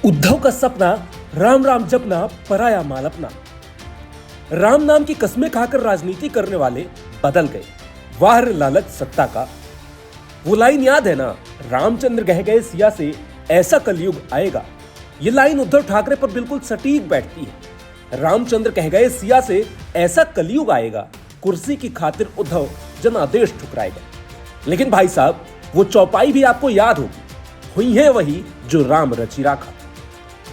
उद्धव का सपना राम राम जपना पराया माल अपना। राम नाम की कस्में खाकर राजनीति करने वाले बदल गए, वाह रे लालच सत्ता का। वो लाइन याद है ना, रामचंद्र कह गए सिया से ऐसा कलयुग आएगा। ये लाइन उद्धव ठाकरे पर बिल्कुल सटीक बैठती है। रामचंद्र कह गए सिया से ऐसा कलयुग आएगा, कुर्सी की खातिर उद्धव जनादेश ठुकराएगा। लेकिन भाई साहब, वो चौपाई भी आपको याद होगी, हुई है वही जो राम रचि राखा।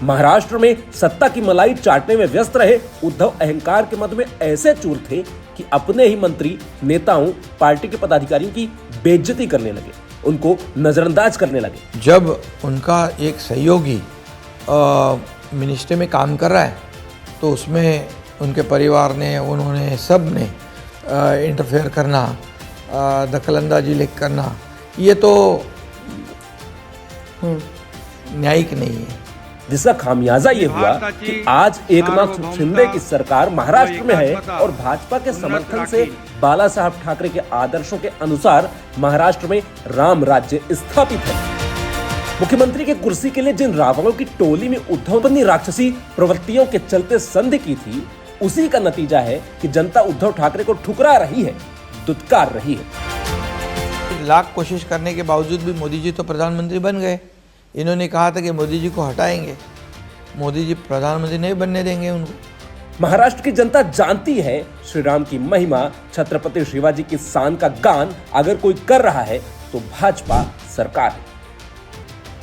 महाराष्ट्र में सत्ता की मलाई चाटने में व्यस्त रहे उद्धव अहंकार के मद में ऐसे चूर थे कि अपने ही मंत्री, नेताओं, पार्टी के पदाधिकारियों की बेइज्जती करने लगे, उनको नजरअंदाज करने लगे। जब उनका एक सहयोगी मिनिस्ट्री में काम कर रहा है तो उसमें उनके परिवार ने, उन्होंने, सब ने इंटरफेयर करना, दखलंदाजी करना, ये तो न्यायिक नहीं है। जिसका खामियाजा ये हुआ कि आज एकनाथ शिंदे की सरकार महाराष्ट्र में है और भाजपा के समर्थन से बाला साहब ठाकरे के आदर्शों के अनुसार महाराष्ट्र में राम राज्य स्थापित है। मुख्यमंत्री के कुर्सी के लिए जिन रावणों की टोली में उद्धव ने राक्षसी प्रवृत्तियों के चलते संधि की थी, उसी का नतीजा है कि जनता उद्धव ठाकरे को ठुकरा रही है, दुत्कार रही है। लाख कोशिश करने के बावजूद भी मोदी जी तो प्रधानमंत्री बन गए। इन्होंने कहा था कि मोदी जी को हटाएंगे, मोदी जी प्रधानमंत्री नहीं बनने देंगे उनको। महाराष्ट्र की जनता जानती है श्री राम की महिमा, छत्रपति शिवाजी की शान का गान अगर कोई कर रहा है तो भाजपा सरकार है।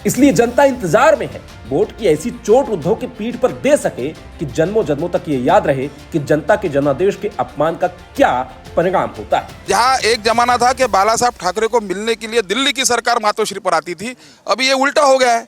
इसलिए जनता इंतजार में है वोट की ऐसी चोट उद्धव की पीठ पर दे सके कि जन्मों जन्मों तक ये याद रहे कि जनता के जनादेश के अपमान का क्या परिणाम होता है। जहां एक जमाना था कि बाला साहब ठाकरे को मिलने के लिए दिल्ली की सरकार मातोश्री पर आती थी, अभी ये उल्टा हो गया है।